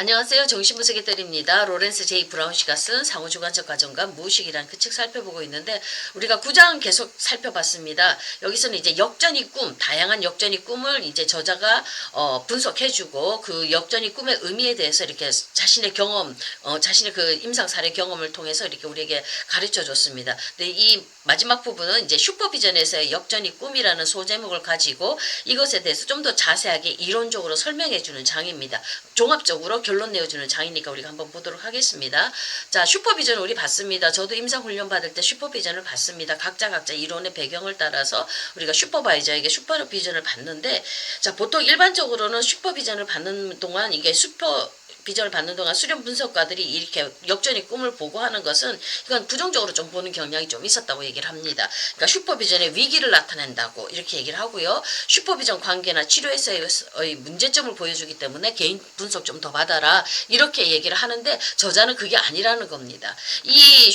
안녕하세요. 정신분석의 때입니다. 로렌스 J. 브라운 씨가 쓴 상호주관적 가정과 무의식이라는 그 책 살펴보고 있는데 우리가 9장 계속 살펴봤습니다. 여기서는 이제 역전의 꿈, 다양한 역전의 꿈을 이제 저자가 분석해주고 그 역전의 꿈의 의미에 대해서 이렇게 자신의 경험, 자신의 그 임상 사례 경험을 통해서 이렇게 우리에게 가르쳐 줬습니다. 근데 이 마지막 부분은 이제 슈퍼비전에서의 역전의 꿈이라는 소제목을 가지고 이것에 대해서 좀 더 자세하게 이론적으로 설명해주는 장입니다. 종합적으로 결론 내어주는 장이니까 우리가 한번 보도록 하겠습니다. 자, 슈퍼비전 우리 봤습니다. 저도 임상훈련 받을 때 슈퍼비전을 받습니다. 각자 이론의 배경을 따라서 우리가 슈퍼바이저에게 슈퍼비전을 받는데, 자, 보통 일반적으로는 슈퍼비전을 받는 동안 이게 비전을 받는 동안 수련 분석가들이 이렇게 역전의 꿈을 보고하는 것은 이건 부정적으로 좀 보는 경향이 좀 있었다고 얘기를 합니다. 그러니까 슈퍼비전의 위기를 나타낸다고 이렇게 얘기를 하고요. 슈퍼비전 관계나 치료에서의 문제점을 보여주기 때문에 개인 분석 좀 더 받아라 이렇게 얘기를 하는데 저자는 그게 아니라는 겁니다. 이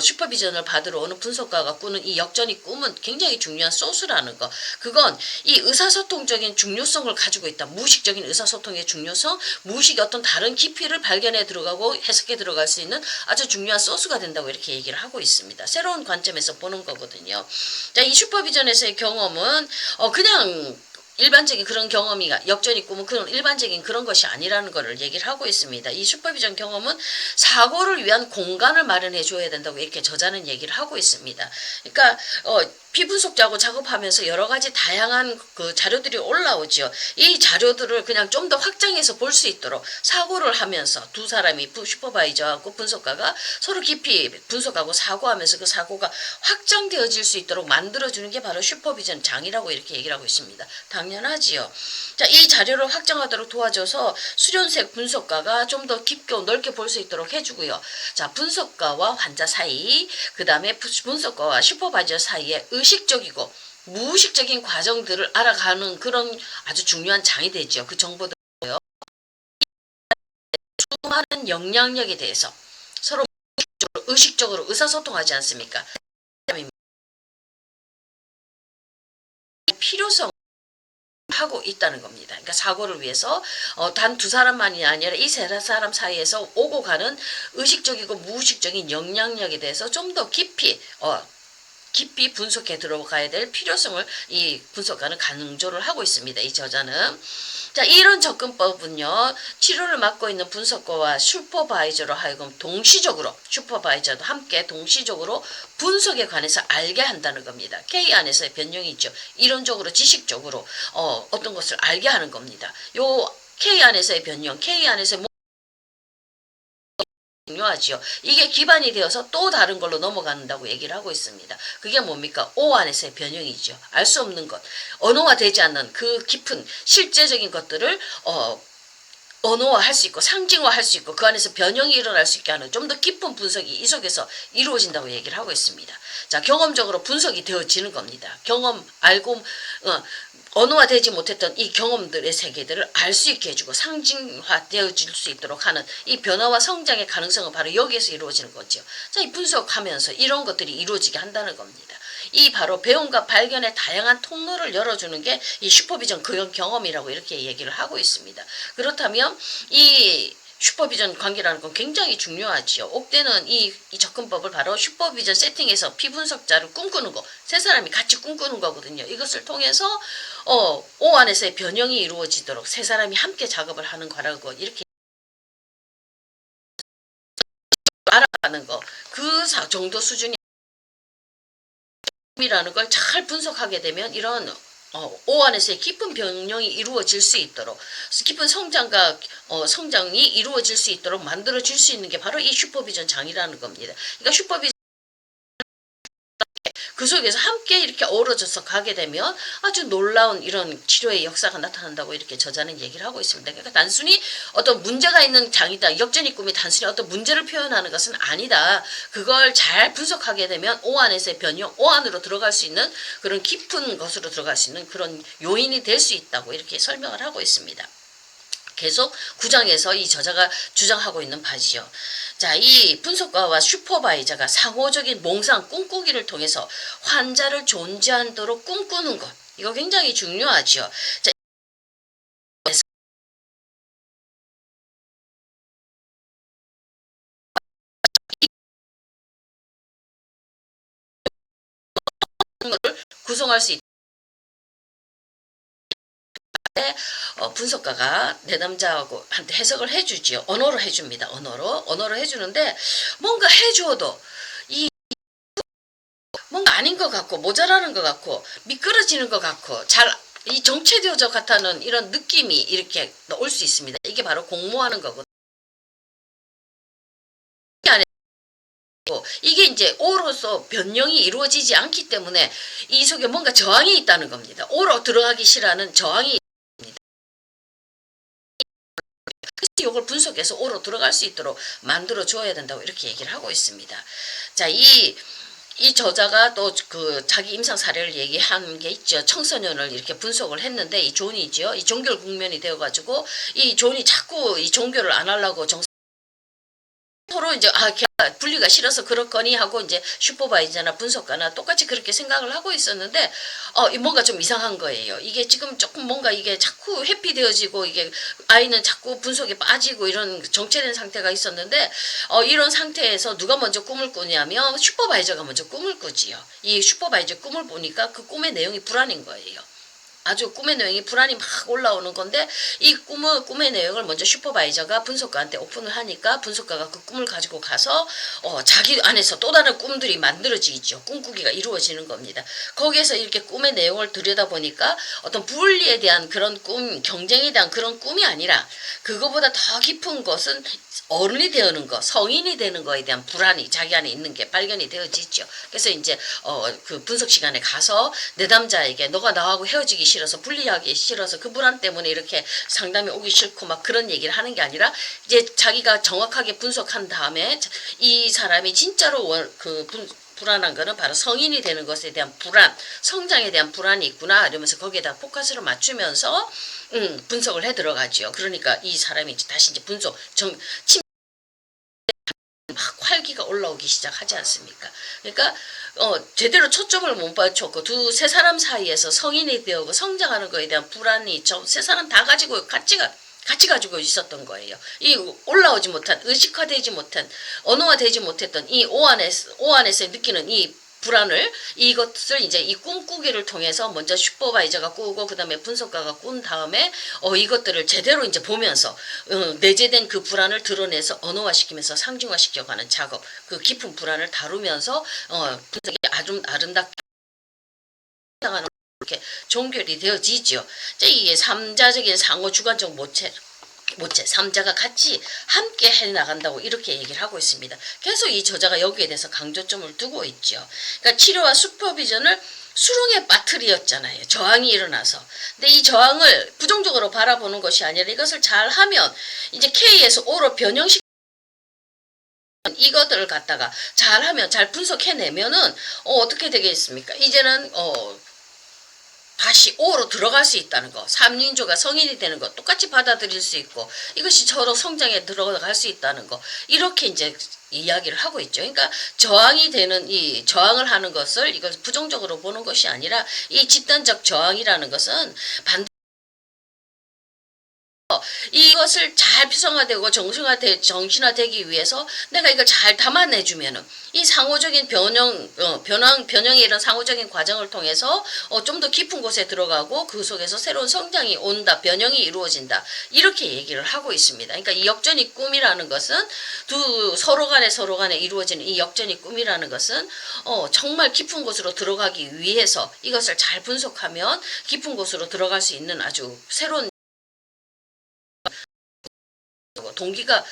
슈퍼비전을 받으러 오는 분석가가 꾸는 이 역전의 꿈은 굉장히 중요한 소스라는 거. 그건 이 의사소통적인 중요성을 가지고 있다. 무의식적인 의사소통의 중요성, 무의식의 어떤 다른 깊이를 발견해 들어가고 해석해 들어갈 수 있는 아주 중요한 소스가 된다고 이렇게 얘기를 하고 있습니다. 새로운 관점에서 보는 거거든요. 자, 이 슈퍼비전에서의 경험은 그냥 일반적인 그런 경험이 역전이 꿈은 그런 일반적인 그런 것이 아니라는 것을 얘기를 하고 있습니다. 이 슈퍼비전 경험은 사고를 위한 공간을 마련해 줘야 된다고 이렇게 저자는 얘기를 하고 있습니다. 그러니까 피분석자하고 작업하면서 여러 가지 다양한 그 자료들이 올라오죠. 이 자료들을 그냥 좀 더 확장해서 볼 수 있도록 사고를 하면서 두 사람이 슈퍼바이저하고 분석가가 서로 깊이 분석하고 사고하면서 그 사고가 확장되어질 수 있도록 만들어주는 게 바로 슈퍼비전 장이라고 이렇게 얘기를 하고 있습니다. 당연하지요. 자, 이 자료를 확장하도록 도와줘서 수련생 분석가가 좀 더 깊게 넓게 볼 수 있도록 해주고요. 자, 분석가와 환자 사이, 그 다음에 분석가와 슈퍼바이저 사이에 의식적이고 무의식적인 과정들을 알아가는 그런 아주 중요한 장이 되죠. 그 정보들요. 수많은 영향력에 대해서 서로 의식적으로 의사소통하지 않습니까? 필요성 하고 있다는 겁니다. 그러니까 사고를 위해서 단 두 사람만이 아니라 이 세 사람 사이에서 오고 가는 의식적이고 무의식적인 영향력에 대해서 좀 더 깊이 분석해 들어가야 될 필요성을 이 분석가는 강조를 하고 있습니다. 이 저자는. 자, 이런 접근법은요, 치료를 맡고 있는 분석가와 슈퍼바이저로 하여금 동시적으로, 슈퍼바이저도 함께 동시적으로 분석에 관해서 알게 한다는 겁니다. K 안에서의 변형이 있죠. 이론적으로, 지식적으로, 어떤 것을 알게 하는 겁니다. 요 K 안에서의 변형, K 안에서의 중요하지요. 이게 기반이 되어서 또 다른 걸로 넘어간다고 얘기를 하고 있습니다. 그게 뭡니까? O 안에서의 변형이죠. 알 수 없는 것, 언어화되지 않는 그 깊은 실제적인 것들을 언어화할 수 있고 상징화할 수 있고 그 안에서 변형이 일어날 수 있게 하는 좀 더 깊은 분석이 이 속에서 이루어진다고 얘기를 하고 있습니다. 자, 경험적으로 분석이 되어지는 겁니다. 경험 알고 언어화되지 못했던 이 경험들의 세계들을 알 수 있게 해주고 상징화되어질 수 있도록 하는 이 변화와 성장의 가능성은 바로 여기에서 이루어지는 거죠. 자, 이 분석하면서 이런 것들이 이루어지게 한다는 겁니다. 이 바로 배움과 발견의 다양한 통로를 열어주는 게 이 슈퍼비전 경험이라고 이렇게 얘기를 하고 있습니다. 그렇다면 이 슈퍼비전 관계라는 건 굉장히 중요하지요. 옥대는 이 접근법을 바로 슈퍼비전 세팅에서 피분석자를 꿈꾸는 거, 세 사람이 같이 꿈꾸는 거거든요. 이것을 통해서 O 안에서의 변형이 이루어지도록 세 사람이 함께 작업을 하는 거라고 이렇게 알아가는 거, 그 정도 수준이 이라는 걸 잘 분석하게 되면 이런 O 안에서의 깊은 변형이 이루어질 수 있도록 깊은 성장이 이루어질 수 있도록 만들어질 수 있는 게 바로 이 슈퍼비전 장이라는 겁니다. 그러니까 슈퍼비전 그 속에서 함께 이렇게 어우러져서 가게 되면 아주 놀라운 이런 치료의 역사가 나타난다고 이렇게 저자는 얘기를 하고 있습니다. 그러니까 단순히 어떤 문제가 있는 장이다. 역전의 꿈이 단순히 어떤 문제를 표현하는 것은 아니다. 그걸 잘 분석하게 되면 O 안에서의 변형, O 안으로 들어갈 수 있는 그런 깊은 것으로 들어갈 수 있는 그런 요인이 될 수 있다고 이렇게 설명을 하고 있습니다. 계속 9장에서 이 저자가 주장하고 있는 바지요. 자, 이 분석가와 슈퍼바이저가 상호적인 몽상 꿈꾸기를 통해서 환자를 존재하도록 꿈꾸는 것. 이거 굉장히 중요하죠. 자, 구성할 수 있는데 분석가가 내담자하고 한테 해석을 해주지요. 언어로 해줍니다. 언어로 해주는데 뭔가 해주어도 이 뭔가 아닌 것 같고 모자라는 것 같고 미끄러지는 것 같고 잘 이 정체되어져 같다는 이런 느낌이 이렇게 올 수 있습니다. 이게 바로 공모하는 거거든요. 이게 이제 오로서 변형이 이루어지지 않기 때문에 이 속에 뭔가 저항이 있다는 겁니다. 오로 들어가기 싫어하는 저항이 있습니다. 그래서 이걸 분석해서 오로 들어갈 수 있도록 만들어 줘야 된다고 이렇게 얘기를 하고 있습니다. 자, 이 저자가 또 그 자기 임상 사례를 얘기한 게 있죠. 청소년을 이렇게 분석을 했는데 이 존이죠. 이 종교 국면이 되어가지고 이 존이 자꾸 이 종교를 안 하려고 서로 이제 걔가 분리가 싫어서 그렇거니 하고 이제 슈퍼바이저나 분석가나 똑같이 그렇게 생각을 하고 있었는데 뭔가 좀 이상한 거예요. 이게 지금 조금 뭔가 이게 자꾸 회피되어지고 이게 아이는 자꾸 분석에 빠지고 이런 정체된 상태가 있었는데 이런 상태에서 누가 먼저 꿈을 꾸냐면 슈퍼바이저가 먼저 꿈을 꾸지요. 이 슈퍼바이저 꿈을 보니까 그 꿈의 내용이 불안인 거예요. 아주 꿈의 내용이 불안이 막 올라오는 건데 이 꿈의 내용을 먼저 슈퍼바이저가 분석가한테 오픈을 하니까 분석가가 그 꿈을 가지고 가서 자기 안에서 또 다른 꿈들이 만들어지죠. 꿈꾸기가 이루어지는 겁니다. 거기에서 이렇게 꿈의 내용을 들여다보니까 어떤 분리에 대한 그런 꿈, 경쟁에 대한 그런 꿈이 아니라 그거보다 더 깊은 것은 어른이 되는 거, 성인이 되는 거에 대한 불안이 자기 안에 있는 게 발견이 되어지죠. 그래서 이제 그 분석 시간에 가서 내담자에게 너가 나하고 헤어지기 싫어서 분리하기 싫어서 그 불안 때문에 이렇게 상담이 오기 싫고 막 그런 얘기를 하는 게 아니라 이제 자기가 정확하게 분석한 다음에 이 사람이 진짜로 불안한 거는 바로 성인이 되는 것에 대한 불안, 성장에 대한 불안이 있구나 이러면서 거기에다 포커스를 맞추면서 분석을 해 들어가죠. 그러니까 이 사람이 다시 이제 분석 막 활기가 올라오기 시작하지 않습니까? 그러니까 제대로 초점을 못 맞췄고 두세 사람 사이에서 성인이 되고 성장하는 거에 대한 불안이 저 세 사람 다 가지고 같이 가지고 있었던 거예요. 이 올라오지 못한 의식화되지 못한 언어화되지 못했던 이 오 안에서 느끼는 이 불안을 이것을 이제 이 꿈꾸기를 통해서 먼저 슈퍼바이저가 꾸고 그다음에 분석가가 꾼 다음에 이것들을 제대로 이제 보면서 내재된 그 불안을 드러내서 언어화시키면서 상징화시켜가는 작업, 그 깊은 불안을 다루면서 분석이 아름답게 나가는 이렇게 종결이 되어지죠. 이게 삼자적인 상호 주관적 모체 3자가 같이 함께 해나간다고 이렇게 얘기를 하고 있습니다. 계속 이 저자가 여기에 대해서 강조점을 두고 있죠. 그러니까 치료와 슈퍼비전을 수렁에 빠뜨렸잖아요. 저항이 일어나서. 근데 이 저항을 부정적으로 바라보는 것이 아니라 이것을 잘하면 이제 K에서 O로 변형시키는 이것들을 갖다가 잘하면 잘 분석해내면은 어떻게 되겠습니까? 이제는 다시 O로 들어갈 수 있다는 거. 삼인조가 성인이 되는 거 똑같이 받아들일 수 있고 이것이 서로 성장에 들어갈 수 있다는 거. 이렇게 이제 이야기를 하고 있죠. 그러니까 저항이 되는 이 저항을 하는 것을 이걸 부정적으로 보는 것이 아니라 이 집단적 저항이라는 것은 이것을 잘 표성화되고 정신화되기 위해서 내가 이걸 잘 담아내주면은 이 상호적인 변형의 이런 상호적인 과정을 통해서 좀 더 깊은 곳에 들어가고 그 속에서 새로운 성장이 온다, 변형이 이루어진다 이렇게 얘기를 하고 있습니다. 그러니까 이 역전의 꿈이라는 것은 서로 간에 이루어지는 이 역전의 꿈이라는 것은 정말 깊은 곳으로 들어가기 위해서 이것을 잘 분석하면 깊은 곳으로 들어갈 수 있는 아주 새로운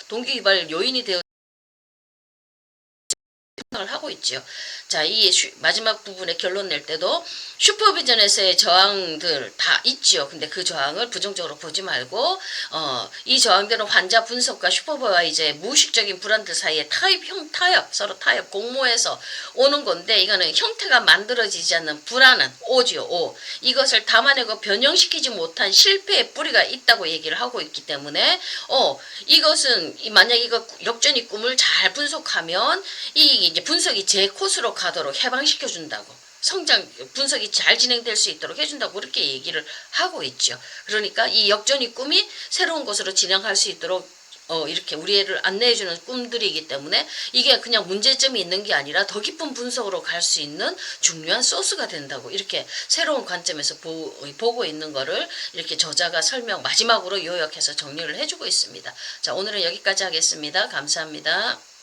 동기유발 요인이 되어 생각을 하고 있죠. 자, 이 마지막 부분에 결론 낼 때도 슈퍼비전에서의 저항들 다 있죠. 근데 그 저항을 부정적으로 보지 말고 이 저항들은 환자 분석과 슈퍼바이저의 무의식적인 불안들 사이에 서로 타협, 공모해서 오는 건데 이거는 형태가 만들어지지 않는 불안은 오지요. 오. 이것을 담아내고 변형시키지 못한 실패의 뿌리가 있다고 얘기를 하고 있기 때문에 이것은 만약 이거 역전의 꿈을 잘 분석하면 이제 분석이 제 코스로 가도록 해방시켜 준다고 분석이 잘 진행될 수 있도록 해준다고 그렇게 얘기를 하고 있죠. 그러니까 이 역전의 꿈이 새로운 곳으로 진행할 수 있도록 이렇게 우리를 안내해주는 꿈들이기 때문에 이게 그냥 문제점이 있는 게 아니라 더 깊은 분석으로 갈 수 있는 중요한 소스가 된다고 이렇게 새로운 관점에서 보고 있는 거를 이렇게 저자가 마지막으로 요약해서 정리를 해주고 있습니다. 자, 오늘은 여기까지 하겠습니다. 감사합니다.